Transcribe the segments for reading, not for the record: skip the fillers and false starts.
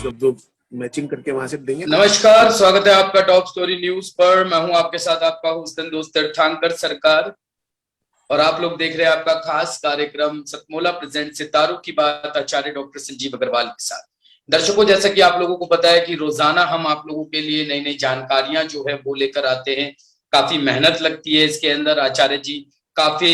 शब्दों मैचिंग करके वहां से देंगे। नमस्कार, स्वागत है आपका टॉप स्टोरी न्यूज पर। मैं हूं आपके साथ आपका हुस्न दोस्त तीर्थंकर सरकार और आप लोग देख रहे हैं आपका खास कार्यक्रम सतमोला प्रेजेंट सितारों की बात आचार्य डॉक्टर संजीव अग्रवाल के साथ। दर्शकों, जैसा कि आप लोगों को पता है कि रोजाना हम आप लोगों के लिए नई नई जानकारियां जो है वो लेकर आते हैं। काफी मेहनत लगती है इसके अंदर। आचार्य जी काफी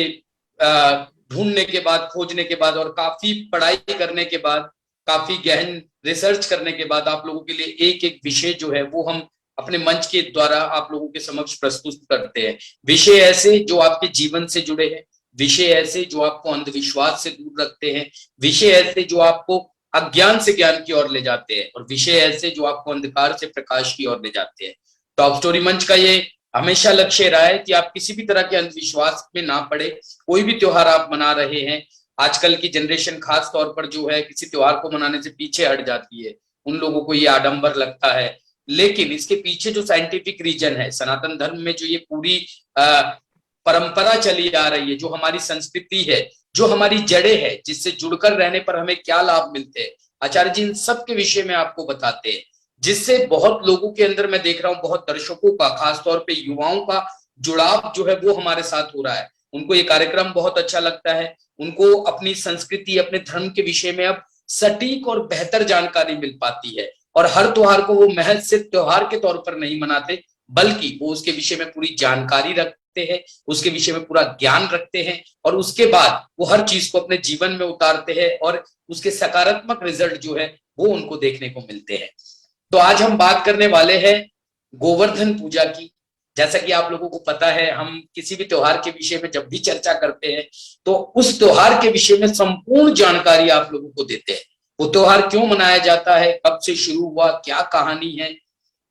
ढूंढने के बाद, खोजने के बाद और काफी पढ़ाई करने के बाद, काफी गहन रिसर्च करने के बाद आप लोगों के लिए एक एक विषय जो है वो हम अपने मंच के द्वारा आप लोगों के समक्ष प्रस्तुत करते हैं। विषय ऐसे जो आपके जीवन से जुड़े हैं, विषय ऐसे जो आपको अंधविश्वास से दूर रखते हैं, विषय ऐसे जो आपको अज्ञान से ज्ञान की ओर ले जाते हैं और विषय ऐसे जो आपको अंधकार से प्रकाश की ओर ले जाते हैं। टॉप स्टोरी मंच का ये हमेशा लक्ष्य रहा है कि आप किसी भी तरह के अंधविश्वास में ना पड़े। कोई भी त्योहार आप मना रहे हैं, आजकल की जनरेशन खास तौर पर जो है किसी त्योहार को मनाने से पीछे हट जाती है। उन लोगों को ये आडंबर लगता है, लेकिन इसके पीछे जो साइंटिफिक रीजन है, सनातन धर्म में जो ये पूरी परंपरा चली आ रही है, जो हमारी संस्कृति है, जो हमारी जड़ें है, जिससे जुड़कर रहने पर हमें क्या लाभ मिलते हैं, आचार्य जी इन सब के विषय में आपको बताते हैं। जिससे बहुत लोगों के अंदर मैं देख रहा हूं, बहुत दर्शकों का, खासतौर पे युवाओं का जुड़ाव जो है वो हमारे साथ हो रहा है। उनको ये कार्यक्रम बहुत अच्छा लगता है। उनको अपनी संस्कृति, अपने धर्म के विषय में अब सटीक और बेहतर जानकारी मिल पाती है और हर त्योहार को वो महज सिर्फ त्योहार के तौर पर नहीं मनाते, बल्कि वो उसके विषय में पूरी जानकारी रखते हैं, उसके विषय में पूरा ज्ञान रखते हैं और उसके बाद वो हर चीज को अपने जीवन में उतारते हैं और उसके सकारात्मक रिजल्ट जो है वो उनको देखने को मिलते हैं। तो आज हम बात करने वाले हैं गोवर्धन पूजा की। जैसा कि आप लोगों को पता है, हम किसी भी त्योहार के विषय में जब भी चर्चा करते हैं तो उस त्योहार के विषय में संपूर्ण जानकारी आप लोगों को देते हैं। वो त्योहार क्यों मनाया जाता है, कब से शुरू हुआ, क्या कहानी है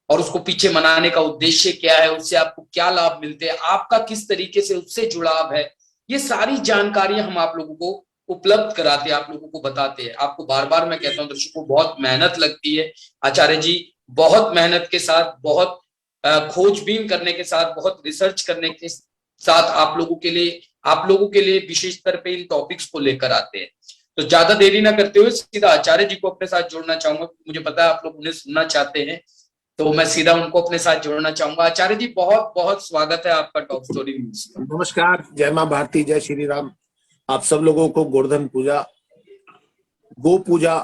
और उसको पीछे मनाने का उद्देश्य क्या है, उससे आपको क्या लाभ मिलते हैं, आपका किस तरीके से उससे जुड़ाव है, ये सारी जानकारियां हम आप लोगों को उपलब्ध कराते हैं, आप लोगों को बताते हैं। आपको बार बार मैं कहता हूं दर्शकों, बहुत मेहनत लगती है। आचार्य जी बहुत मेहनत के साथ, बहुत खोजबीन करने के साथ, बहुत रिसर्च करने के साथ आप लोगों के लिए विशेष स्तर पे इन टॉपिक्स को लेकर आते हैं। तो ज्यादा देरी ना करते हुए सीधा आचार्य जी को अपने साथ जोड़ना चाहूंगा। मुझे पता है आप लोग उन्हें सुनना चाहते हैं, तो मैं सीधा उनको अपने साथ जोड़ना चाहूंगा। आचार्य जी बहुत बहुत स्वागत है आपका टॉप स्टोरी न्यूज। नमस्कार, जय मां भारती, जय श्री राम। आप सब लोगों को गोवर्धन पूजा, गो पूजा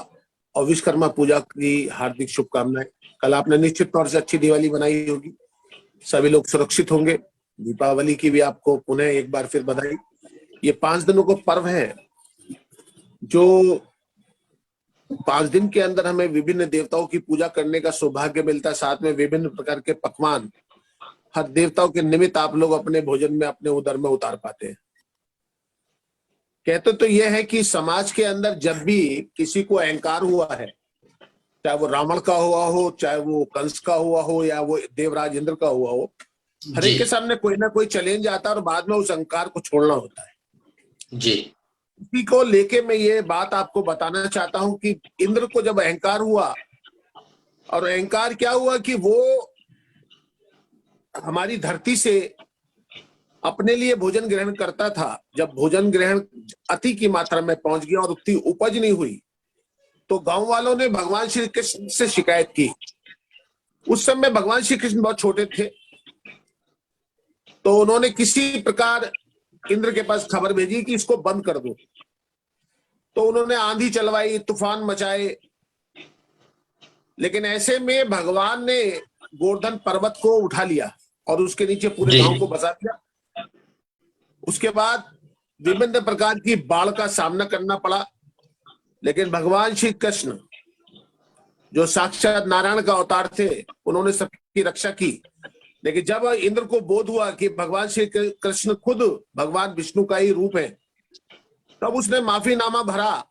और विश्वकर्मा पूजा की हार्दिक शुभकामनाएं। कल आपने निश्चित तौर से अच्छी दिवाली बनाई होगी, सभी लोग सुरक्षित होंगे। दीपावली की भी आपको पुनः एक बार फिर बधाई। ये 5 दिनों का पर्व है, जो 5 दिन के अंदर हमें विभिन्न देवताओं की पूजा करने का सौभाग्य मिलता है। साथ में विभिन्न प्रकार के पकवान हर देवताओं के निमित्त आप लोग अपने भोजन में, अपने उदर में उतार पाते हैं। कहते तो यह है कि समाज के अंदर जब भी किसी को अहंकार हुआ है, चाहे वो रावण का हुआ हो, चाहे वो कंस का हुआ हो, या वो देवराज इंद्र का हुआ हो, हर एक के सामने कोई ना कोई चैलेंज आता है और बाद में उस अहंकार को छोड़ना होता है जी। इसी को लेके मैं ये बात आपको बताना चाहता हूं कि इंद्र को जब अहंकार हुआ, और अहंकार क्या हुआ कि वो हमारी धरती से अपने लिए भोजन ग्रहण करता था। जब भोजन ग्रहण अति की मात्रा में पहुंच गया और उतनी उपज नहीं हुई, तो गांव वालों ने भगवान श्री कृष्ण से शिकायत की। उस समय भगवान श्री कृष्ण बहुत छोटे थे, तो उन्होंने किसी प्रकार इंद्र के पास खबर भेजी कि इसको बंद कर दो। तो उन्होंने आंधी चलवाई, तूफान मचाए, लेकिन ऐसे में भगवान ने गोवर्धन पर्वत को उठा लिया और उसके नीचे पूरे गांव को बसा दिया। उसके बाद विभिन्न प्रकार की बाढ़ का सामना करना पड़ा, लेकिन भगवान श्री कृष्ण जो साक्षात नारायण का अवतार थे, उन्होंने सबकी रक्षा की। लेकिन जब इंद्र को बोध हुआ कि भगवान श्री कृष्ण खुद भगवान विष्णु का ही रूप है, तब उसने माफीनामा भरा,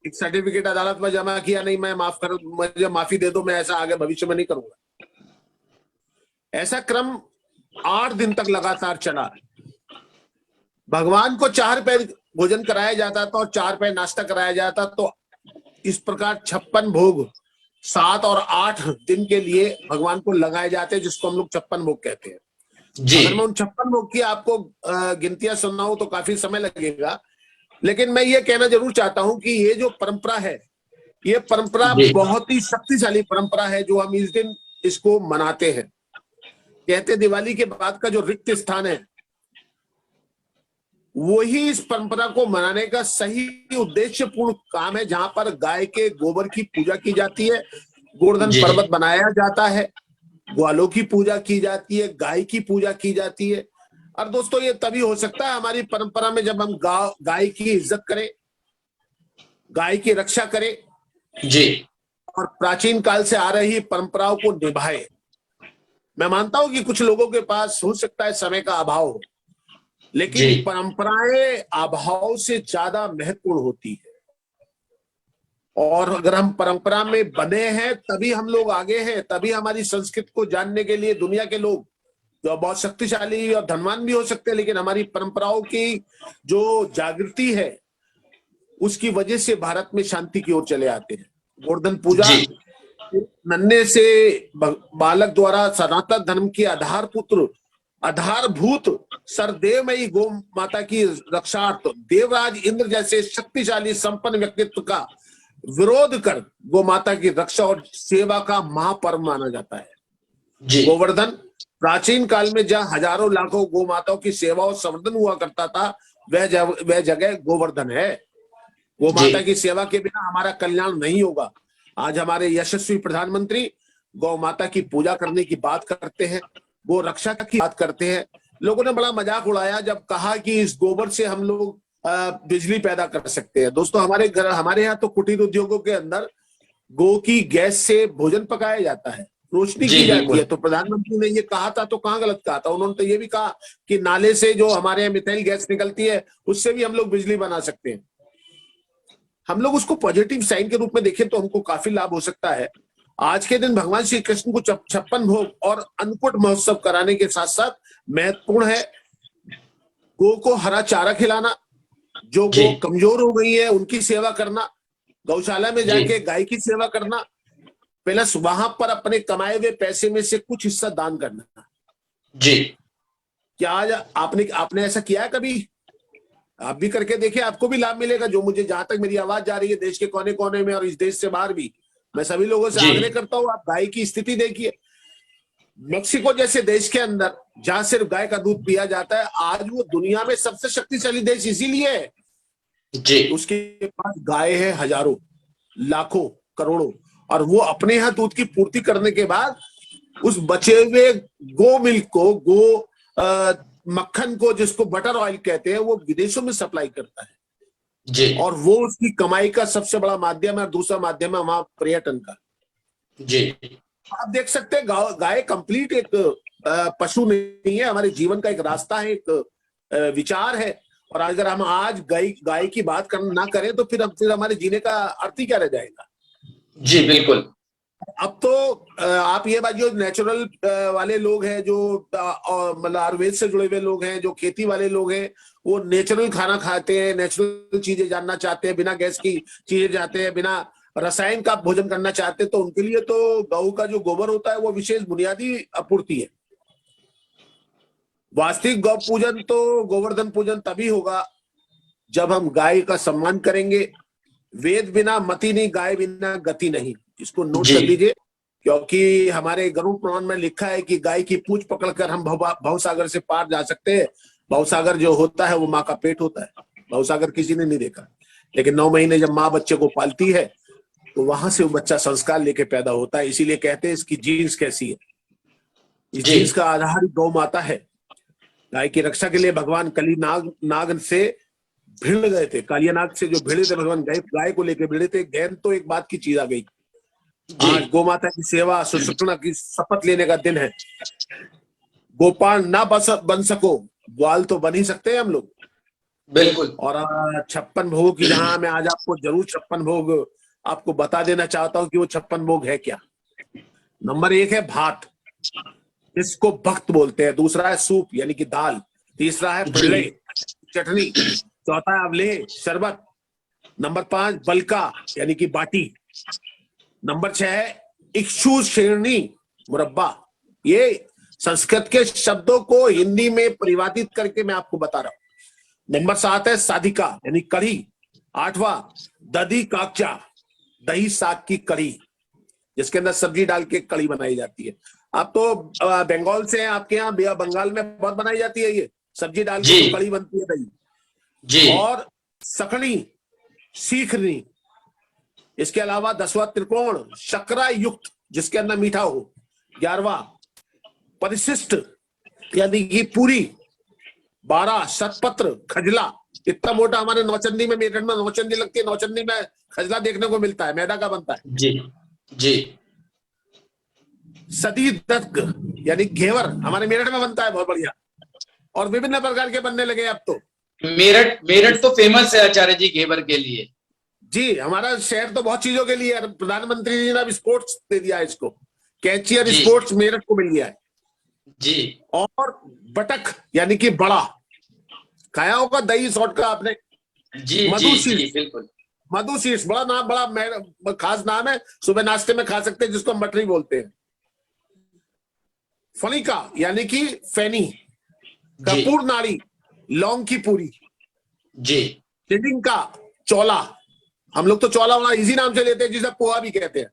एक सर्टिफिकेट अदालत में जमा किया, नहीं मैं मुझे माफी दे दो, मैं ऐसा आगे भविष्य में नहीं करूंगा। ऐसा क्रम 8 दिन तक लगातार चला। भगवान को 4 पैर भोजन कराया जाता था और 4 पैर नाश्ता कराया जाता। तो इस प्रकार 56 भोग 7 और 8 दिन के लिए भगवान को लगाए जाते हैं, जिसको हम लोग 56 भोग कहते हैं जी। अगर मैं उन 56 भोग की आपको गिनतियां सुनाऊं तो काफी समय लगेगा, लेकिन मैं ये कहना जरूर चाहता हूं कि ये जो परंपरा है, ये परंपरा जी। बहुत ही शक्तिशाली परंपरा है जो हम इस दिन इसको मनाते हैं। कहते दिवाली के बाद का जो रिक्त स्थान है वही इस परंपरा को मनाने का सही उद्देश्यपूर्ण काम है, जहां पर गाय के गोबर की पूजा की जाती है, गोवर्धन जी। पर्वत बनाया जाता है, ग्वालों की पूजा की जाती है, गाय की पूजा की जाती है। और दोस्तों ये तभी हो सकता है हमारी परंपरा में जब हम गाय की इज्जत करें, गाय की रक्षा करें जी। और प्राचीन काल से आ रही परंपराओं को निभाए। मैं मानता हूं कि कुछ लोगों के पास हो सकता है समय का अभाव हो, लेकिन जी। परंपराएं अभाव से ज्यादा महत्वपूर्ण होती है। और अगर हम परंपरा में बने हैं तभी हम लोग आगे हैं, तभी हमारी संस्कृति को जानने के लिए दुनिया के लोग जो बहुत शक्तिशाली और धनवान भी हो सकते हैं, लेकिन हमारी परंपराओं की जो जागृति है उसकी वजह से भारत में शांति की ओर चले आते हैं। गोवर्धन पूजा जी। नन्हे से बालक द्वारा सनातन धर्म की आधारभूत सरदेवमयी गौ माता की रक्षार्थ देवराज इंद्र जैसे शक्तिशाली संपन्न व्यक्तित्व का विरोध कर गौ माता की रक्षा और सेवा का महापर्व माना जाता है। जी। गोवर्धन प्राचीन काल में जहां हजारों लाखों गौ माताओं की सेवा और संवर्धन हुआ करता था, वह जगह गोवर्धन है। गौ माता की सेवा के बिना हमारा कल्याण नहीं होगा। आज हमारे यशस्वी प्रधानमंत्री गौ माता की पूजा करने की बात करते हैं, गौ रक्षा की बात करते हैं। लोगों ने बड़ा मजाक उड़ाया जब कहा कि इस गोबर से हम लोग बिजली पैदा कर सकते हैं। दोस्तों हमारे यहाँ तो कुटीर उद्योगों के अंदर गौ की गैस से भोजन पकाया जाता है, रोशनी जी, की जाती बिल्कुल। है। तो प्रधानमंत्री ने ये कहा था तो कहाँ गलत कहा था? उन्होंने तो ये भी कहा कि नाले से जो हमारे यहाँ मिथाइल गैस निकलती है उससे भी हम लोग बिजली बना सकते हैं। हम लोग उसको पॉजिटिव साइन के रूप में देखें तो हमको काफी लाभ हो सकता है। आज के दिन भगवान श्री कृष्ण को 56 भोग और अन्नकूट महोत्सव कराने के साथ साथ महत्वपूर्ण है गौ को हरा चारा खिलाना, जो जी। गौ कमजोर हो गई है उनकी सेवा करना, गौशाला में जी। जाके गाय की सेवा करना, प्लस वहां पर अपने कमाए हुए पैसे में से कुछ हिस्सा दान करना। जी। क्या आज आपने ऐसा किया है कभी? आप भी करके देखिए, आपको भी लाभ मिलेगा। जो मुझे जहां तक मेरी आवाज जा रही है देश के कोने कोने में और इस देश से बाहर भी, मैं सभी लोगों से जी। आग्रह करता हूं आप गाय की स्थिति देखिए। मेक्सिको जैसे देश के अंदर जहां सिर्फ गाय का दूध पिया जाता है, आज वो दुनिया में सबसे शक्तिशाली देश इसीलिए है जी। उसके पास गाय है हजारों, लाखों, करोड़ों, और वो अपने यहाँ दूध की पूर्ति करने के बाद उस बचे हुए गो मिल्क को, गो मक्खन को, जिसको बटर ऑयल कहते हैं, वो विदेशों में सप्लाई करता है। जी। और वो उसकी कमाई का सबसे बड़ा माध्यम है। और दूसरा माध्यम है वहां पर्यटन का। जी। आप देख सकते हैं गाय कंप्लीट एक पशु नहीं है, हमारे जीवन का एक रास्ता है, एक विचार है। और अगर हम आज गाय की बात ना करें तो फिर हमारे जीने का अर्थ ही क्या रह जाएगा? जी, बिल्कुल। अब तो आप ये बात, जो नेचुरल वाले लोग हैं, जो मतलब आयुर्वेद से जुड़े हुए लोग हैं, जो खेती वाले लोग हैं, वो नेचुरल खाना खाते हैं, नेचुरल चीजें जानना चाहते हैं, बिना गैस की चीजें चाहते हैं, बिना रसायन का भोजन करना चाहते हैं। तो उनके लिए तो गऊ का जो गोबर होता है वो विशेष बुनियादी आपूर्ति है। वास्तविक गौ पूजन तो गोवर्धन पूजन तभी होगा जब हम गाय का सम्मान करेंगे। वेद बिना मति नहीं, गाय बिना गति नहीं। इसको नोट कर लीजिए, क्योंकि हमारे गरुड़ पुराण में लिखा है कि गाय की पूंछ पकड़कर हम भवसागर से पार जा सकते हैं। भवसागर जो होता है वो माँ का पेट होता है। भवसागर किसी ने नहीं देखा, लेकिन 9 महीने जब माँ बच्चे को पालती है तो वहां से वो बच्चा संस्कार लेके पैदा होता है। इसीलिए कहते हैं इसकी जीन्स कैसी है, इस जीन्स का आधार गौ माता है। गाय की रक्षा के लिए भगवान कली नाग से भिड़ गए थे, कालिया नाग से जो भिड़े थे भगवान, गाय को लेके भिड़े थे। गैन तो एक बात की चीज आ गई। आज गौ माता की सेवा सुषुप्ना की शपथ लेने का दिन है। गोपाल ना बन सको, ग्वाल तो बन ही सकते हैं हम लोग, बिल्कुल। और 56 भोग की जहां मैं आज आपको जरूर 56 भोग आपको बता देना चाहता हूं कि वो 56 भोग है क्या। नंबर 1 है भात, इसको भक्त बोलते हैं। दूसरा है सूप यानी कि दाल। तीसरा है पिल्ले, चटनी। चौथा है अवलेह, शरबत। नंबर 5 बलका यानी कि बाटी। नंबर 6 है इक्षु शेरनी, मुरब्बा। ये संस्कृत के शब्दों को हिंदी में परिवर्तित करके मैं आपको बता रहा हूं। नंबर 7 है साधिका यानी कढ़ी। 8वां दधी काकचा, दही साग की कढ़ी, जिसके अंदर सब्जी डाल के कढ़ी बनाई जाती है। आप तो बंगाल से हैं, आपके यहाँ बंगाल में बहुत बनाई जाती है ये सब्जी डाल के जो कढ़ी बनती है दही जी। और सखनी, सीखनी, इसके अलावा 10वां त्रिकोण शकरा युक्त जिसके अंदर मीठा हो, 11वां परिशिष्ट यानी कि पूरी, 12 शतपत्र खजला, इतना मोटा हमारे नौचंदी में, मेरठ में नौचंदी लगती है, नौचंदी में खजला देखने को मिलता है, मैदा का बनता है। जी जी। सदी दत्त यानी घेवर हमारे मेरठ में बनता है, बहुत बढ़िया, और विभिन्न प्रकार के बनने लगे अब तो। मेरठ तो फेमस है आचार्य जी घेवर के लिए। जी, हमारा शहर तो बहुत चीजों के लिए, प्रधानमंत्री जी ने अब स्पोर्ट्स दे दिया है इसको, कैचियर स्पोर्ट्स मेरठ को मिल गया है जी। और बटक यानी कि बड़ा, खाया होगा दही सॉट का आपने। जी जी बिल्कुल। मधुशीर्ष, बड़ा नाम, बड़ा खास नाम है, सुबह नाश्ते में खा सकते हैं, जिसको हम मटरी बोलते हैं। फलिका यानी कि फैनी, कपूर नाड़ी, लौंग की पूरी जी। चिडिंग का चौला, हम लोग तो चौला बड़ा इजी नाम से लेते हैं, जिसे पोहा भी कहते हैं।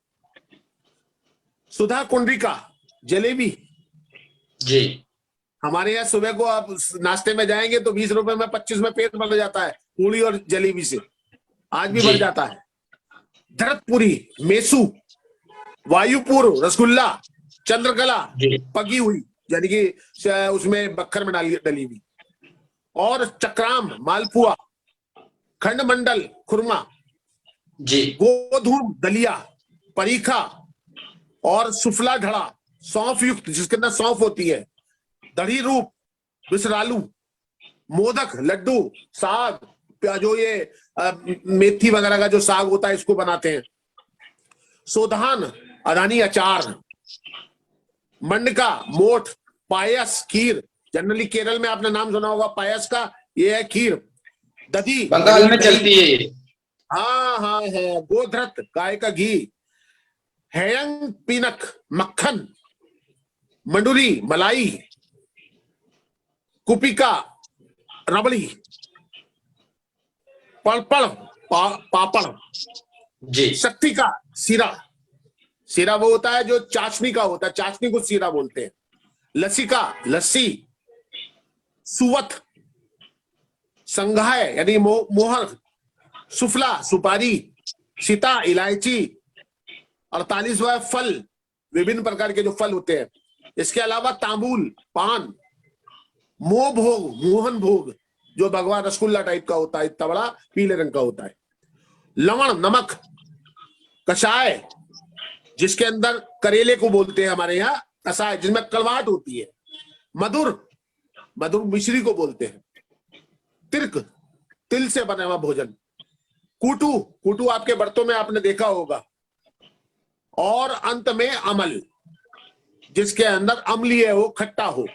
सुधा कुंडरिका जलेबी जी। हमारे यहाँ सुबह को आप नाश्ते में जाएंगे तो 20 रुपए में 25 में पेट भर जाता है पूरी और जलेबी से, आज भी भर जाता है। धरतपुरी, मेसू, वायुपुर रसगुल्ला, चंद्रकला पकी हुई यानी कि उसमें बक्खर में डली हुई, और चक्राम मालपुआ, खंड मंडल खुरमा जी, गोधूम दलिया, परीखा और सुफला ढड़ा सौंफ युक्त जिसके अंदर सौंफ होती है, दही रूप, विसरालू, मोदक, लड्डू, साग, जो ये मेथी वगैरह का जो साग होता है इसको बनाते हैं, सोधान, अदानी अचार, मंडका, मोठ, पायस, खीर, जनरली केरल में आपने नाम सुना होगा पायस का, ये है खीर, दधी बंगाल में चलती है ये। हाँ हाँ हाँ, गोधृत गाय का घी, हैयंग पीनक मक्खन, मंडुरी मलाई, कुपिका रबड़ी, पड़पड़ पापड़ जी, शक्ति का सीरा, सीरा वो होता है जो चाशनी का होता है, चाशनी को सीरा बोलते हैं, लसिका लस्सी, सुवत संघाय यानी मोहर, सुफला सुपारी, सीता इलायची, 48वां फल, विभिन्न प्रकार के जो फल होते हैं, इसके अलावा तांबूल, पान, मोह भोग, मोहन भोग जो भगवान रसगुल्ला टाइप का होता है, इतना बड़ा पीले रंग का होता है, लवण नमक, कषाय जिसके अंदर करेले को बोलते हैं हमारे यहाँ कषाय, जिसमें कड़वाहट होती है, मधुर, मधुर मिश्री को बोलते हैं, तिर्क तिल से बना हुआ भोजन, कूटू, कूटू आपके बर्तों में आपने देखा होगा, और अंत में अमल जिसके अंदर अम्लीय हो, खट्टा हो।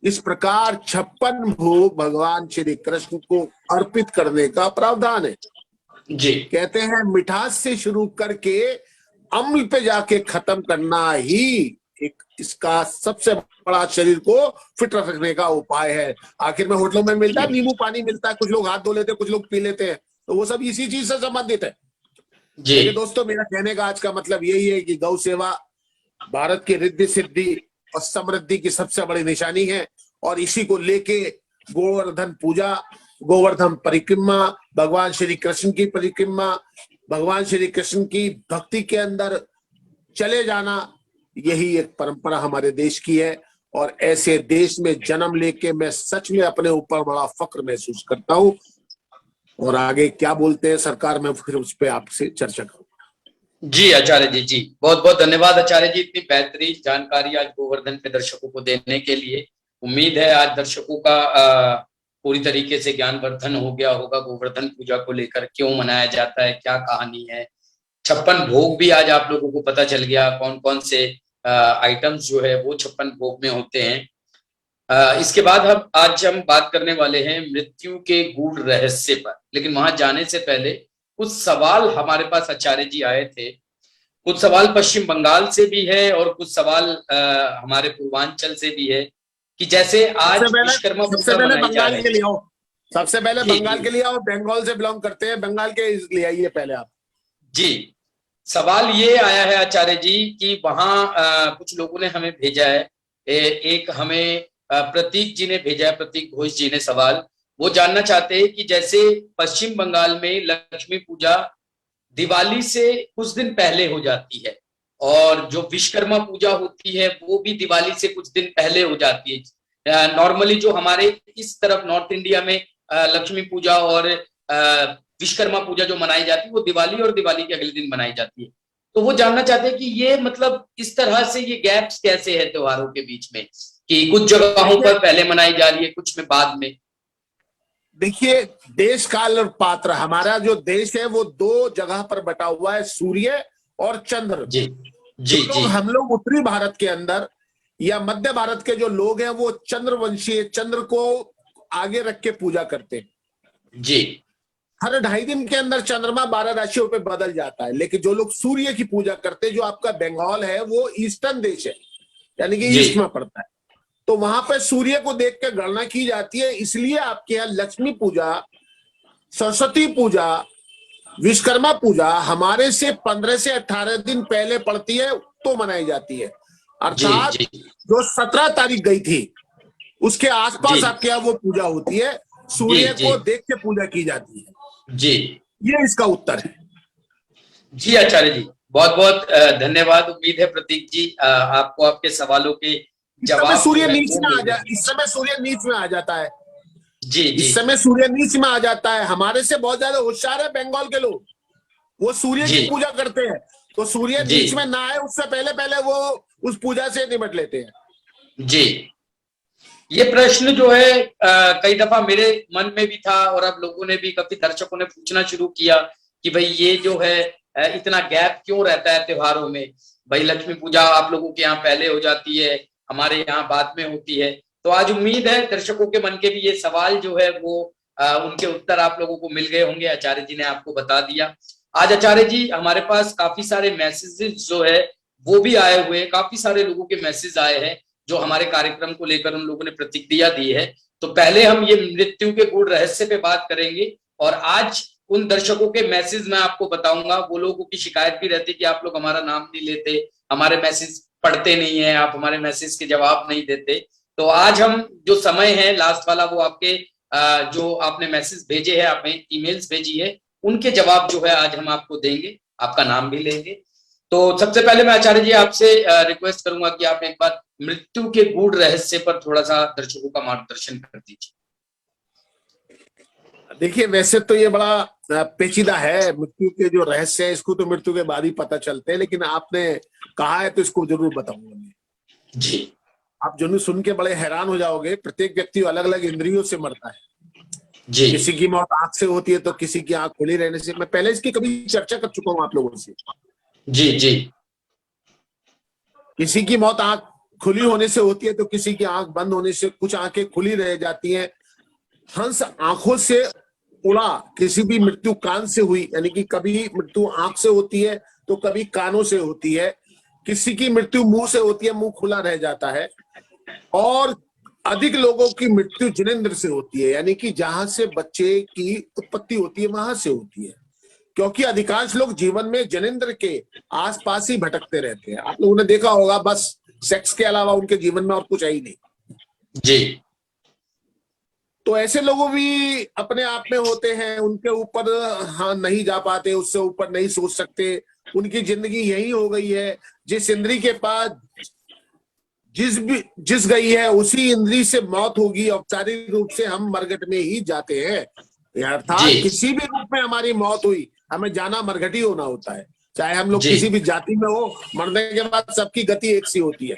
इस प्रकार 56 भोग भगवान श्री कृष्ण को अर्पित करने का प्रावधान है जी। कहते हैं मिठास से शुरू करके अम्ल पे जाके खत्म करना ही एक इसका सबसे बड़ा शरीर को फिट रखने का उपाय है। आखिर में होटलों में मिलता है नींबू पानी मिलता है, कुछ लोग हाथ धो लेते हैं, कुछ लोग पी लेते हैं, तो वो सब इसी चीज से संबंधित है जी। दोस्तों मेरा कहने का आज का मतलब यही है कि गौ सेवा भारत की रिद्धि सिद्धि और समृद्धि की सबसे बड़ी निशानी है, और इसी को लेके गोवर्धन पूजा, गोवर्धन परिक्रमा, भगवान श्री कृष्ण की परिक्रमा, भगवान श्री कृष्ण की भक्ति के अंदर चले जाना, यही एक परंपरा हमारे देश की है। और ऐसे देश में जन्म लेके मैं सच में अपने ऊपर बड़ा फक्र महसूस करता हूँ। और आगे क्या बोलते हैं सरकार में फिर उस पर आपसे चर्चा करूंगा। जी आचार्य जी, जी बहुत बहुत धन्यवाद आचार्य जी, इतनी बेहतरीन जानकारी आज गोवर्धन के दर्शकों को देने के लिए। उम्मीद है आज दर्शकों का पूरी तरीके से ज्ञानवर्धन हो गया होगा गोवर्धन पूजा को लेकर, क्यों मनाया जाता है, क्या कहानी है। 56 भोग भी आज आप लोगों को पता चल गया, कौन कौन से आइटम्स जो है वो 56 भोग में होते हैं। इसके बाद आज हम बात करने वाले हैं मृत्यु के गूढ़ रहस्य पर, लेकिन वहां जाने से पहले कुछ सवाल हमारे पास आचार्य जी आए थे। कुछ सवाल पश्चिम बंगाल से भी है और कुछ सवाल हमारे पूर्वांचल से भी है कि जैसे आज विश्वकर्मा पूजा मनाई जा रही है। सबसे पहले बंगाल के लिए आओ, बंगाल से बिलोंग करते हैं, बंगाल के लिए आइए पहले आप। जी, सवाल ये आया है आचार्य जी कि वहां कुछ लोगों ने हमें भेजा है, एक हमें प्रतीक जी ने भेजा है, प्रतीक घोष जी ने सवाल। वो जानना चाहते हैं कि जैसे पश्चिम बंगाल में लक्ष्मी पूजा दिवाली से कुछ दिन पहले हो जाती है, और जो विश्वकर्मा पूजा होती है वो भी दिवाली से कुछ दिन पहले हो जाती है। नॉर्मली जो हमारे इस तरफ नॉर्थ इंडिया में लक्ष्मी पूजा और विश्वकर्मा पूजा जो मनाई जाती है वो दिवाली और दिवाली के अगले दिन मनाई जाती है। तो वो जानना चाहते हैं कि ये मतलब इस तरह से ये गैप्स कैसे है त्योहारों के बीच में, कि कुछ जगहों पर पहले मनाई जा रही है, कुछ में बाद में। देखिए, देश काल और पात्र, हमारा जो देश है वो दो जगह पर बटा हुआ है, सूर्य और चंद्र। जी जी जी। हम लोग उत्तरी भारत के अंदर या मध्य भारत के जो लोग हैं वो चंद्रवंशी, चंद्र को आगे रख के पूजा करते हैं। जी। हर 2.5 दिन के अंदर चंद्रमा 12 राशियों पे बदल जाता है। लेकिन जो लोग सूर्य की पूजा करते हैं, जो आपका बंगाल है वो ईस्टर्न देश है, यानी कि ईस्ट में पड़ता है, तो वहां पे सूर्य को देख के गणना की जाती है। इसलिए आपके यहाँ लक्ष्मी पूजा, सरस्वती पूजा, विश्वकर्मा पूजा हमारे से 15 से 18 दिन पहले पड़ती है तो मनाई जाती है। अर्थात जो 17 तारीख गई थी उसके आसपास आपके यहाँ वो पूजा होती है, सूर्य को देख के पूजा की जाती है। जी, ये इसका उत्तर है। जी आचार्य जी, बहुत बहुत धन्यवाद। उम्मीद है प्रतीक जी आपको आपके सवालों के जवाब सूर्य नीच में आ जाए, इस समय सूर्य नीच में आ जाता है। जी जी, इस समय सूर्य नीच में आ जाता है। हमारे से बहुत ज्यादा होशियार है बंगाल के लोग, वो सूर्य की पूजा करते हैं, तो सूर्य नीच में ना आए उससे पहले पहले वो उस पूजा से निपट लेते हैं। जी, ये प्रश्न जो है कई दफा मेरे मन में भी था, और अब लोगों ने भी, काफी दर्शकों ने पूछना शुरू किया कि भाई ये जो है इतना गैप क्यों रहता है त्योहारों में। भाई लक्ष्मी पूजा आप लोगों के यहाँ पहले हो जाती है, हमारे यहाँ बाद में होती है। तो आज उम्मीद है दर्शकों के मन के भी ये सवाल जो है वो उनके उत्तर आप लोगों को मिल गए होंगे, आचार्य जी ने आपको बता दिया। आज आचार्य जी हमारे पास काफी सारे मैसेजेस जो है वो भी आए हुए, काफी सारे लोगों के मैसेज आए हैं जो हमारे कार्यक्रम को लेकर उन लोगों ने प्रतिक्रिया दी है। तो पहले हम ये मृत्यु के गूढ़ रहस्य पे बात करेंगे, और आज उन दर्शकों के मैसेज मैं आपको बताऊंगा। वो लोगों की शिकायत भी रहती कि आप लोग हमारा नाम नहीं लेते, हमारे मैसेज पढ़ते नहीं है, आप हमारे मैसेज के जवाब नहीं देते। तो आज हम जो समय है लास्ट वाला, वो आपके जो आपने मैसेज भेजे हैं, आपने ईमेल्स भेजी है, उनके जवाब जो है आज हम आपको देंगे, आपका नाम भी लेंगे। तो सबसे पहले मैं आचार्य जी आपसे रिक्वेस्ट करूंगा कि आप एक बार मृत्यु के गूढ़ रहस्य पर थोड़ा सा दर्शकों का मार्गदर्शन कर दीजिए। देखिए, वैसे तो ये बड़ा पेचीदा है, मृत्यु के जो रहस्य है इसको तो मृत्यु के बाद ही पता चलते हैं, लेकिन आपने कहा है तो इसको जरूर बताऊंगा मैं। जी, आप जो सुन के बड़े हैरान हो जाओगे। प्रत्येक व्यक्ति अलग अलग इंद्रियों से मरता है। जी, किसी की मौत आंख से होती है तो किसी की आंख खुली रहने से। मैं पहले इसकी कभी चर्चा कर चुका हूं आप लोगों से। जी जी, किसी की मौत आंख खुली होने से होती है तो किसी की आंख बंद होने से। कुछ आंखें खुली रह जाती हैं। हंस आंखों से उड़ा, किसी भी मृत्यु कान से हुई, यानी कि कभी मृत्यु आंख से होती है तो कभी कानों से होती है। किसी की मृत्यु मुंह से होती है, मुंह खुला रह जाता है। और अधिक लोगों की मृत्यु जनेंद्र से होती है, यानी कि जहां से बच्चे की उत्पत्ति होती है वहां से होती है। क्योंकि अधिकांश लोग जीवन में जनेंद्र के आसपास ही भटकते रहते हैं। आप लोगों ने देखा होगा, बस सेक्स के अलावा उनके जीवन में और कुछ है ही नहीं। जी, तो ऐसे लोग भी अपने आप में होते हैं, उनके ऊपर हाँ नहीं जा पाते, उससे ऊपर नहीं सोच सकते। उनकी जिंदगी यही हो गई है। जिस इंद्री के पास जिस गई है उसी इंद्री से मौत होगी। औपचारिक रूप से हम मरघट में ही जाते हैं, अर्थात किसी भी रूप में हमारी मौत हुई, हमें जाना मरघट ही होना होता है। चाहे हम लोग किसी भी जाति में हो, मरने के बाद सबकी गति एक सी होती है।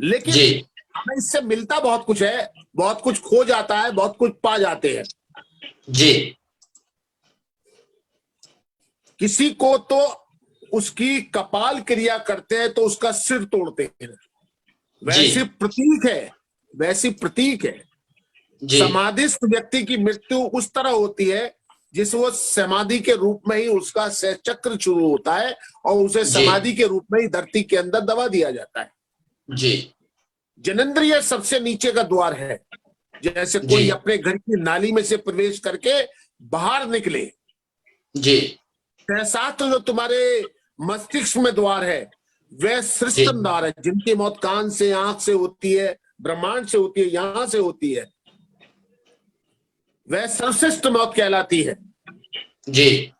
लेकिन हमें इससे मिलता बहुत कुछ है, बहुत कुछ खो जाता है, बहुत कुछ पा जाते हैं। जी, किसी को तो उसकी कपाल क्रिया करते हैं तो उसका सिर तोड़ते हैं, वैसे प्रतीक है, वैसी प्रतीक है। समाधिस्थ व्यक्ति की मृत्यु उस तरह होती है जिस वो समाधि के रूप में ही उसका चक्र शुरू होता है और उसे समाधि के रूप में ही धरती के अंदर दबा दिया जाता है। जी, जननेंद्रिय सबसे नीचे का द्वार है। जैसे कोई अपने घर की नाली में से प्रवेश करके बाहर निकले, जी, शास्त्र जो तुम्हारे मस्तिष्क में द्वार है, वह श्रेष्ठ द्वार है। जिनकी मौत कान से, आंख से होती है, ब्रह्मांड से होती है, यहां से होती है, वह सर्वश्रेष्ठ मौत कहलाती है। जी।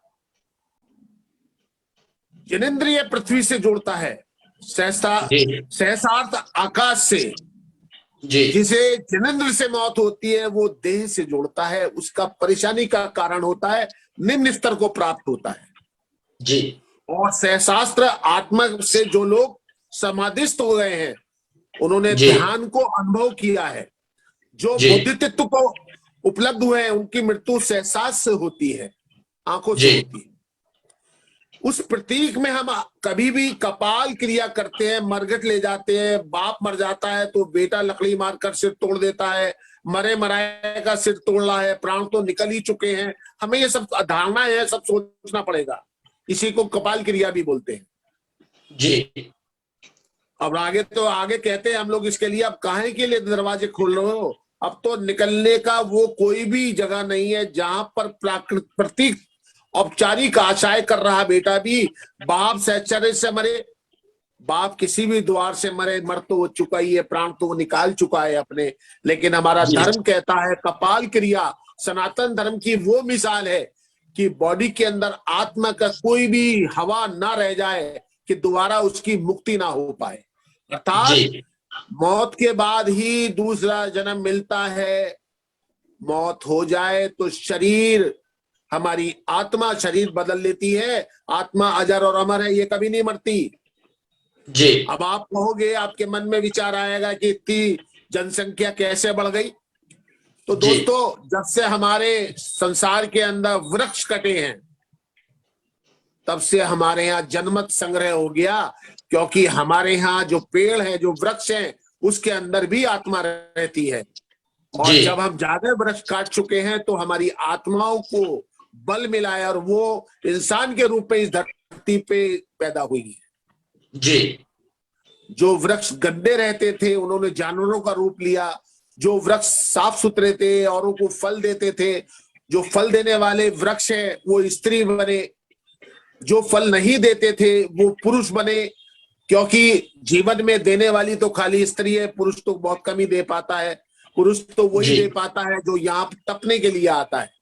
जनेन्द्रिय पृथ्वी से जोड़ता है, सहसार्थ आकाश से। जी। जिसे जनेन्द्र से मौत होती है वो देह से जोड़ता है, उसका परेशानी का कारण होता है, निम्न स्तर को प्राप्त होता है। जी। और सहस्त्र आत्मा से जो लोग समाधिस्थ हो गए हैं, उन्होंने ध्यान को अनुभव किया है, जो बुद्धित्व को उपलब्ध हुए हैं, उनकी मृत्यु सहसास से होती है, आंखों से होती है। उस प्रतीक में हम कभी भी कपाल क्रिया करते हैं, मरघट ले जाते हैं, बाप मर जाता है तो बेटा लकड़ी मारकर सिर तोड़ देता है, मरे मराए का सिर तोड़ रहा है, प्राण तो निकल ही चुके हैं। हमें ये सब धारणा है, सब सोचना पड़ेगा। इसी को कपाल क्रिया भी बोलते हैं। जी। अब आगे कहते हैं हम लोग इसके लिए, अब काहे के लिए दरवाजे खोल रहे हो? अब तो निकलने का वो कोई भी जगह नहीं है जहां पर प्रतीक औपचारिक आशाएं कर रहा बेटा भी। बाप सहचर्य से मरे, बाप किसी भी द्वार से मरे, मर तो वो चुका ही है, प्राण तो वो निकाल चुका है अपने। लेकिन हमारा धर्म कहता है कपाल क्रिया सनातन धर्म की वो मिसाल है कि बॉडी के अंदर आत्मा का कोई भी हवा ना रह जाए कि दोबारा उसकी मुक्ति ना हो पाए। अर्थात मौत के बाद ही दूसरा जन्म मिलता है। मौत हो जाए तो शरीर, हमारी आत्मा शरीर बदल लेती है। आत्मा अजर और अमर है, ये कभी नहीं मरती। जी। अब आप कहोगे, आपके मन में विचार आएगा कि इतनी जनसंख्या कैसे बढ़ गई? तो दोस्तों, जब से हमारे संसार के अंदर वृक्ष कटे हैं, तब से हमारे यहाँ जनमत संग्रह हो गया। क्योंकि हमारे यहाँ जो पेड़ है, जो वृक्ष है, उसके अंदर भी आत्मा रहती है। और जब हम ज्यादा वृक्ष काट चुके हैं तो हमारी आत्माओं को बल मिला है और वो इंसान के रूप में इस धरती पे पैदा हुई है। जी। जो वृक्ष गंदे रहते थे, उन्होंने जानवरों का रूप लिया। जो वृक्ष साफ सुथरे थे, औरों को फल देते थे, जो फल देने वाले वृक्ष हैं, वो स्त्री बने। जो फल नहीं देते थे, वो पुरुष बने। क्योंकि जीवन में देने वाली तो खाली स्त्री है, पुरुष तो बहुत कम ही दे पाता है। पुरुष तो वही दे पाता है जो यहाँ तपने के लिए आता है।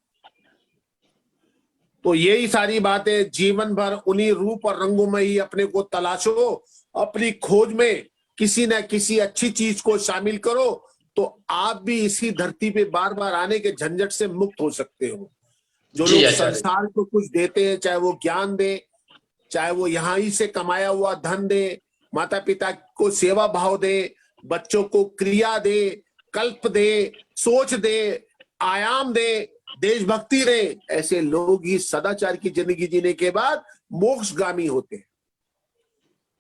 तो यही सारी बातें, जीवन भर उन्हीं रूप और रंगों में ही अपने को तलाशो। अपनी खोज में किसी न किसी अच्छी चीज को शामिल करो, तो आप भी इसी धरती पे बार बार आने के झंझट से मुक्त हो सकते हो। जो लोग संसार को कुछ देते हैं, चाहे वो ज्ञान दे, चाहे वो यहाँ ही से कमाया हुआ धन दे, माता पिता को सेवा भाव दे, बच्चों को क्रिया दे, कल्प दे, सोच दे, आयाम दे, देशभक्ति दे, ऐसे लोग ही सदाचार की जिंदगी जीने के बाद मोक्षगामी होते हैं।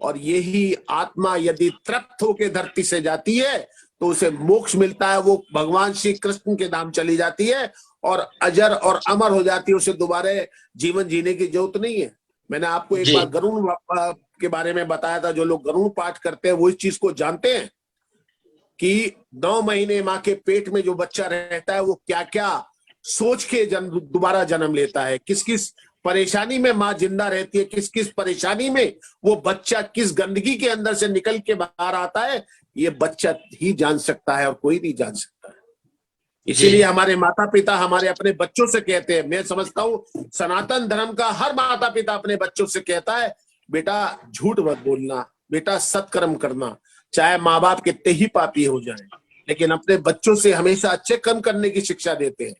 और यही आत्मा यदि तृप्त होकर धरती से जाती है तो उसे मोक्ष मिलता है। वो भगवान श्री कृष्ण के धाम चली जाती है और अजर और अमर हो जाती है। उसे दोबारा जीवन जीने की जरूरत नहीं है। मैंने आपको एक बार गरुड़ के बारे में बताया था। जो लोग गरुड़ पाठ करते हैं वो इस चीज को जानते हैं कि 9 महीने माँ के पेट में जो बच्चा रहता है वो क्या क्या सोच के दोबारा जन्म लेता है, किस किस परेशानी में माँ जिंदा रहती है, किस किस परेशानी में वो बच्चा किस गंदगी के अंदर से निकल के बाहर आता है, ये बच्चा ही जान सकता है और कोई नहीं जान सकता है। इसीलिए हमारे माता पिता हमारे अपने बच्चों से कहते हैं, मैं समझता हूँ सनातन धर्म का हर माता पिता अपने बच्चों से कहता है, बेटा झूठ मत बोलना, बेटा सत्कर्म करना, चाहे माँ बाप कितने ही पापी हो जाएं, लेकिन अपने बच्चों से हमेशा अच्छे कर्म करने की शिक्षा देते हैं।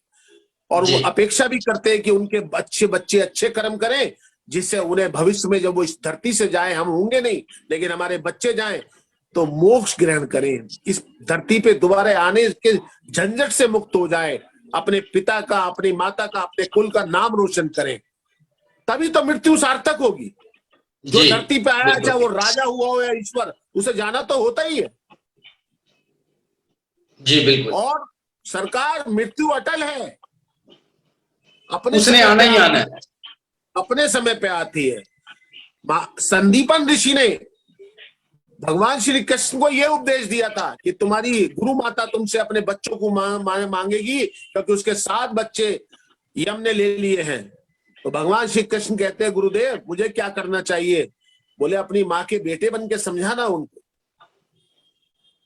और वो अपेक्षा भी करते हैं कि उनके बच्चे अच्छे कर्म करें, जिससे उन्हें भविष्य में जब वो इस धरती से जाए, हम होंगे नहीं लेकिन हमारे बच्चे जाएं, तो मोक्ष ग्रहण करें, इस धरती पे दोबारा आने के झंझट से मुक्त हो जाए, अपने पिता का, अपनी माता का, अपने कुल का नाम रोशन करें। तभी तो मृत्यु सार्थक होगी। जो धरती पे आया, चाहे वो राजा हुआ हो या ईश्वर, उसे जाना तो होता ही है। जी बिल्कुल। और सरकार, मृत्यु अटल है, उसने आना ही आना है, अपने समय पे आती है। संदीपन ऋषि ने भगवान श्री कृष्ण को यह उपदेश दिया था कि तुम्हारी गुरु माता तुमसे अपने बच्चों को मांगेगी, क्योंकि उसके 7 बच्चे यम ने ले लिए हैं। तो भगवान श्री कृष्ण कहते हैं गुरुदेव मुझे क्या करना चाहिए? बोले अपनी माँ के बेटे बन के समझाना उनको।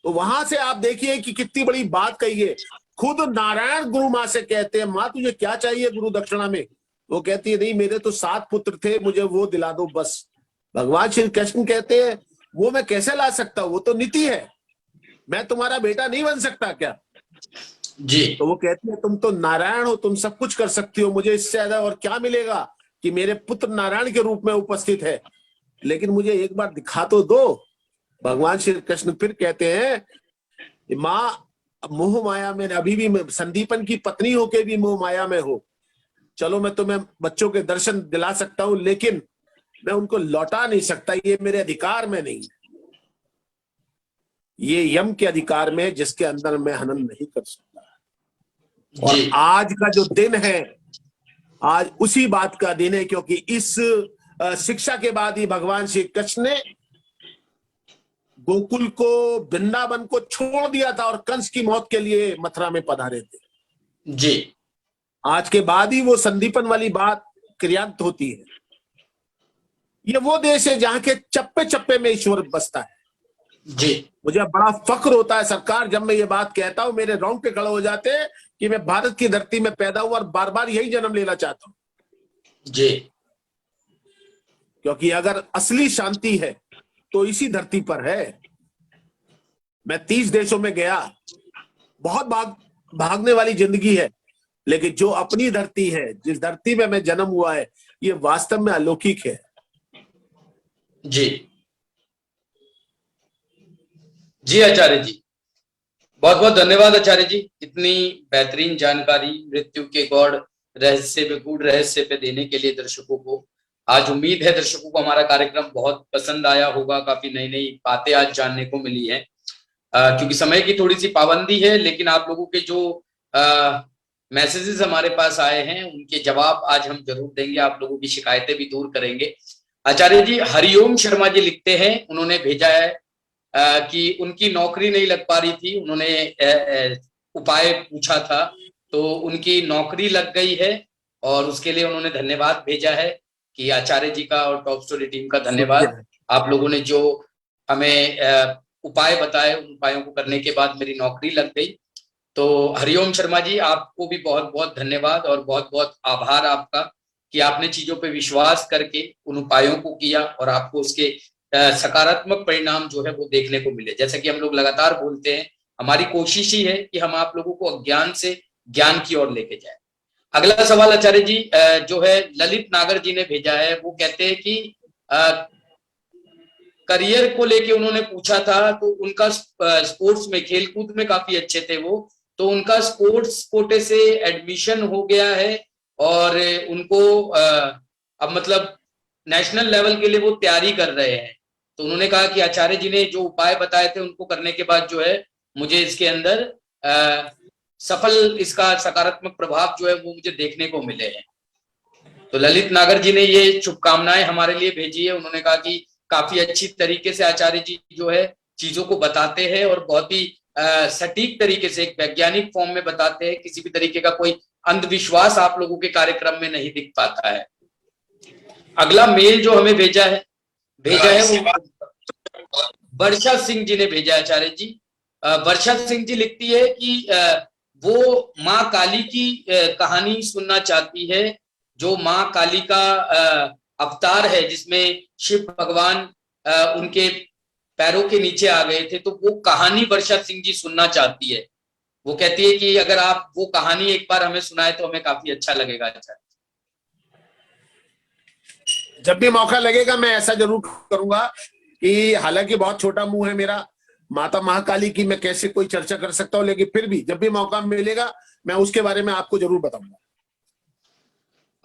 तो वहां से आप देखिए कि कितनी बड़ी बात कही है। खुद नारायण गुरु माँ से कहते हैं माँ तुझे क्या चाहिए गुरु दक्षिणा में? वो कहती है नहीं मेरे तो 7 पुत्र थे, मुझे वो दिला दो बस। भगवान श्री कृष्ण कहते हैं वो मैं कैसे ला सकता हूं, वो तो नीति है, मैं तुम्हारा बेटा नहीं बन सकता क्या? जी। तो वो कहती है तुम तो नारायण हो, तुम सब कुछ कर सकती हो, मुझे इससे ज्यादा और क्या मिलेगा कि मेरे पुत्र नारायण के रूप में उपस्थित है, लेकिन मुझे एक बार दिखा तो दो। भगवान श्री कृष्ण फिर कहते हैं माँ मोह माया में अभी भी संदीपन की पत्नी होके भी मोह माया में हो, चलो मैं तुम्हें बच्चों के दर्शन दिला सकता हूं लेकिन मैं उनको लौटा नहीं सकता, ये मेरे अधिकार में नहीं, ये यम के अधिकार में जिसके अंदर मैं हनन नहीं कर सकता। और आज का जो दिन है आज उसी बात का दिन है, क्योंकि इस शिक्षा के बाद ही भगवान श्री कृष्ण ने गोकुल को वृंदावन को छोड़ दिया था और कंस की मौत के लिए मथुरा में पधारे थे। जी। आज के बाद ही वो संदीपन वाली बात क्रियान्वित होती है। ये वो देश है जहां के चप्पे चप्पे में ईश्वर बसता है। जी। मुझे बड़ा फक्र होता है सरकार जब मैं ये बात कहता हूं, मेरे रोंगटे खड़े हो जाते हैं कि मैं भारत की धरती में पैदा हुआ और बार बार यही जन्म लेना चाहता हूं। जी। क्योंकि अगर असली शांति है तो इसी धरती पर है। मैं 30 देशों में गया, बहुत भागने वाली जिंदगी है, लेकिन जो अपनी धरती है, जिस धरती में मैं जन्म हुआ है, ये वास्तव में अलौकिक है। जी। जी आचार्य जी, बहुत बहुत धन्यवाद आचार्य जी, इतनी बेहतरीन जानकारी मृत्यु के गौड़ रहस्य पे, गूढ़ रहस्य पे देने के लिए दर्शकों को। आज उम्मीद है दर्शकों को हमारा कार्यक्रम बहुत पसंद आया होगा, काफी नई नई बातें आज जानने को मिली है। क्योंकि समय की थोड़ी सी पाबंदी है, लेकिन आप लोगों के जो मैसेजेस हमारे पास आए हैं उनके जवाब आज हम जरूर देंगे, आप लोगों की शिकायतें भी दूर करेंगे। आचार्य जी, हरिओम शर्मा जी लिखते हैं, उन्होंने भेजा है कि उनकी नौकरी नहीं लग पा रही थी, उन्होंने उपाय पूछा था तो उनकी नौकरी लग गई है और उसके लिए उन्होंने धन्यवाद भेजा है कि आचार्य जी का और टॉप स्टोरी टीम का धन्यवाद। आप लोगों ने जो हमें उपाय बताए उन उपायों को करने के बाद मेरी नौकरी लग गई। तो हरिओम शर्मा जी, आपको भी बहुत बहुत धन्यवाद और बहुत बहुत आभार आपका कि आपने चीजों पे विश्वास करके उन उपायों को किया और आपको उसके सकारात्मक परिणाम जो है वो देखने को मिले। जैसे कि हम लोग लगातार बोलते हैं, हमारी कोशिश ही है कि हम आप लोगों को अज्ञान से ज्ञान की ओर लेके जाए। अगला सवाल आचार्य जी जो है ललित नागर जी ने भेजा है, वो कहते हैं कि करियर को लेके उन्होंने पूछा था, तो उनका स्पोर्ट्स में, खेलकूद में काफी अच्छे थे वो, तो उनका स्पोर्ट्स कोटे से एडमिशन हो गया है और उनको अब मतलब नेशनल लेवल के लिए वो तैयारी कर रहे हैं। तो उन्होंने कहा कि आचार्य जी ने जो उपाय बताए थे उनको करने के बाद जो है मुझे इसके अंदर सफल, इसका सकारात्मक प्रभाव जो है वो मुझे देखने को मिले हैं। तो ललित नागर जी ने ये शुभकामनाएं हमारे लिए भेजी है। उन्होंने कहा कि काफी अच्छी तरीके से आचार्य जी जो है चीजों को बताते हैं और बहुत ही सटीक तरीके से, एक वैज्ञानिक फॉर्म में बताते हैं, किसी भी तरीके का कोई अंधविश्वास आप लोगों के कार्यक्रम में नहीं दिख पाता है। अगला मेल जो हमें भेजा है वो वर्षा सिंह जी ने भेजा है आचार्य जी। वर्षा सिंह जी लिखती है कि वो माँ काली की कहानी सुनना चाहती है, जो माँ काली का अवतार है जिसमें शिव भगवान उनके पैरों के नीचे आ गए थे, तो वो कहानी वर्षा सिंह जी सुनना चाहती है। वो कहती है कि अगर आप वो कहानी एक बार हमें सुनाए तो हमें काफी अच्छा लगेगा। अच्छा, जब भी मौका लगेगा मैं ऐसा जरूर करूंगा कि हालांकि बहुत छोटा मुंह है मेरा, माता महाकाली की मैं कैसे कोई चर्चा कर सकता हूं, लेकिन फिर भी जब भी मौका मिलेगा मैं उसके बारे में आपको जरूर बताऊंगा।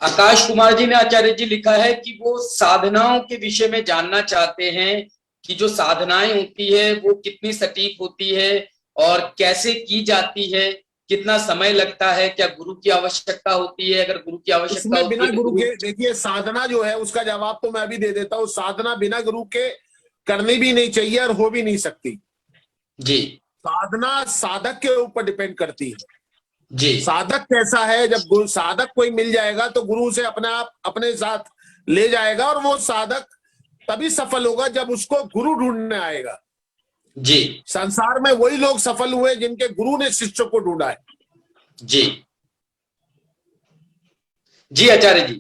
आकाश कुमार जी ने आचार्य जी लिखा है कि वो साधनाओं के विषय में जानना चाहते हैं कि जो साधनाएं होती है वो कितनी सटीक होती है और कैसे की जाती है, कितना समय लगता है, क्या गुरु की आवश्यकता होती है, अगर गुरु की आवश्यकता होती बिना है गुरु के, देखिए साधना जो है उसका जवाब तो मैं अभी दे देता हूँ, साधना बिना गुरु के करनी भी नहीं चाहिए और हो भी नहीं सकती जी। साधना साधक के ऊपर डिपेंड करती है। जी साधक कैसा है, जब गुरु साधक कोई मिल जाएगा तो गुरु उसे अपने आप अपने साथ ले जाएगा, और वो साधक तभी सफल होगा जब उसको गुरु ढूंढने आएगा। जी संसार में वही लोग सफल हुए जिनके गुरु ने शिष्य को ढूंढा है। जी जी आचार्य जी।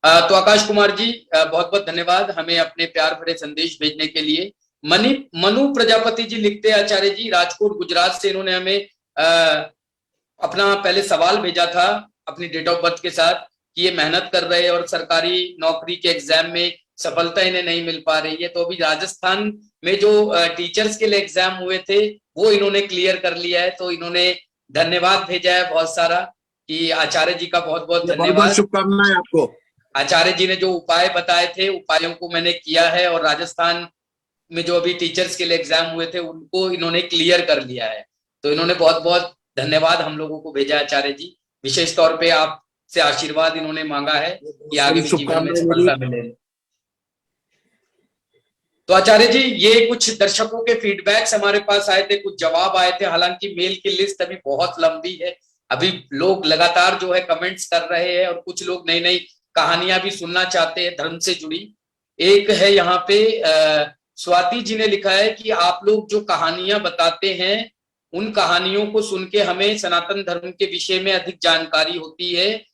तो आकाश कुमार जी बहुत बहुत धन्यवाद हमें अपने प्यार भरे संदेश भेजने के लिए। मनु प्रजापति जी लिखते हैं आचार्य जी, राजकोट गुजरात से, इन्होंने हमें अपना पहले सवाल भेजा था अपनी डेट ऑफ बर्थ के साथ कि ये मेहनत कर रहे हैं और सरकारी नौकरी के एग्जाम में सफलता इन्हें नहीं मिल पा रही है। तो अभी राजस्थान में जो टीचर्स के लिए एग्जाम हुए थे वो इन्होंने क्लियर कर लिया है। तो इन्होंने धन्यवाद भेजा है बहुत सारा कि आचार्य जी का बहुत बहुत धन्यवाद। शुभकामनाएं आपको। आचार्य जी ने जो उपाय बताए थे उपायों को मैंने किया है, और राजस्थान में जो अभी टीचर्स के लिए एग्जाम हुए थे उनको इन्होंने क्लियर कर लिया है। तो इन्होंने बहुत बहुत धन्यवाद हम लोगों को भेजा आचार्य जी। विशेष तौर पे आपसे आशीर्वाद इन्होंने मांगा है कि आगे भी जीवन में सफलता मिले। तो आचार्य जी ये कुछ दर्शकों के फीडबैक्स हमारे पास आए थे, कुछ जवाब आए थे। हालांकि मेल की लिस्ट अभी बहुत लंबी है, अभी लोग लगातार जो है कमेंट्स कर रहे हैं, और कुछ लोग नई नई कहानियां भी सुनना चाहते हैं धर्म से जुड़ी। एक है यहाँ पे स्वाति जी ने लिखा है कि आप लोग जो कहानियां बताते हैं उन कहानियों को सुन के हमें सनातन धर्म के विषय में अधिक जानकारी होती है।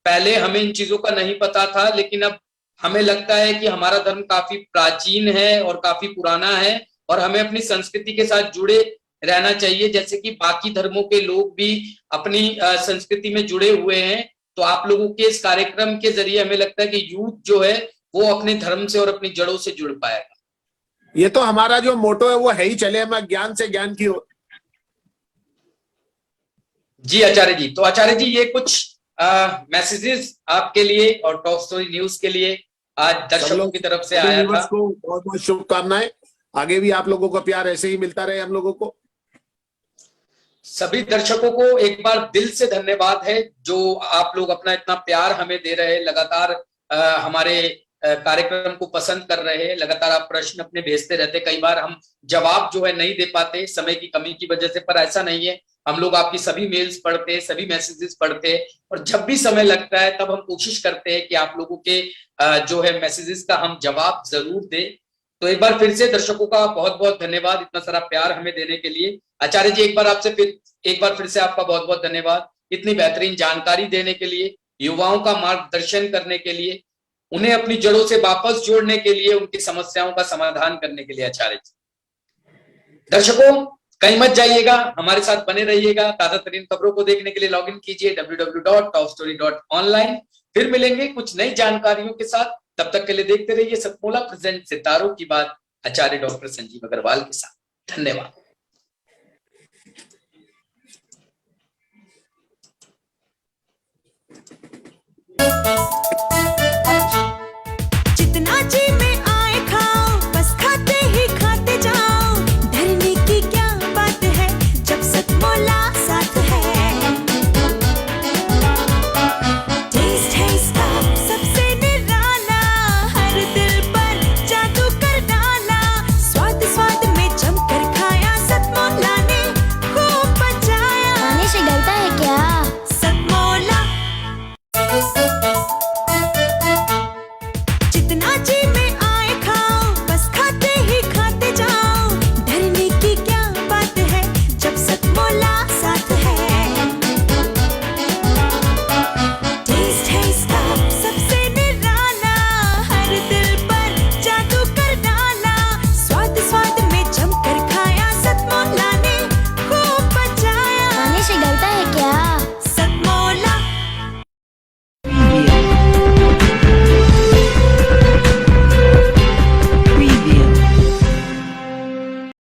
पहले हमें इन चीजों का नहीं पता था, लेकिन अब हमें लगता है कि हमारा धर्म काफी प्राचीन है और काफी पुराना है, और हमें अपनी संस्कृति के साथ जुड़े रहना चाहिए, जैसे कि बाकी धर्मों के लोग भी अपनी संस्कृति में जुड़े हुए हैं। तो आप लोगों के इस कार्यक्रम के जरिए हमें लगता है कि यूथ जो है वो अपने धर्म से और अपनी जड़ों से जुड़ पाएगा। ये तो हमारा जो मोटो है वो है ही, चले हमें ज्ञान से ज्ञान की ओर। जी आचार्य जी। तो आचार्य जी ये कुछ मैसेजेस आपके लिए और टॉप स्टोरी न्यूज के लिए आज दर्शकों की तरफ से आया था। को बहुत बहुत शुभकामनाएं, आगे भी आप लोगों का प्यार ऐसे ही मिलता रहे हम लोगों को। सभी दर्शकों को एक बार दिल से धन्यवाद है जो आप लोग अपना इतना प्यार हमें दे रहे हैं, लगातार हमारे कार्यक्रम को पसंद कर रहे हैं, लगातार आप प्रश्न अपने भेजते रहते। कई बार हम जवाब जो है नहीं दे पाते समय की कमी की वजह से, पर ऐसा नहीं है, हम लोग आपकी सभी मेल्स पढ़ते, सभी मैसेजेस पढ़ते, और जब भी समय लगता है तब हम कोशिश करते हैं कि आप लोगों के जो है मैसेजेस का हम जवाब जरूर दें। तो एक बार फिर से दर्शकों का बहुत बहुत धन्यवाद इतना सारा प्यार हमें देने के लिए। आचार्य जी एक बार फिर से आपका बहुत बहुत धन्यवाद इतनी बेहतरीन जानकारी देने के लिए, युवाओं का मार्गदर्शन करने के लिए, उन्हें अपनी जड़ों से वापस जोड़ने के लिए, उनकी समस्याओं का समाधान करने के लिए। आचार्य जी दर्शकों कहीं मत जाइएगा, हमारे साथ बने रहिएगा। ताजा तरीन खबरों को देखने के लिए लॉगिन कीजिए www.topstory.online। फिर मिलेंगे कुछ नई जानकारियों के साथ, तब तक के लिए देखते रहिए सतमोला प्रेजेंट सितारों की बात आचार्य डॉक्टर संजीव अग्रवाल के साथ। धन्यवाद।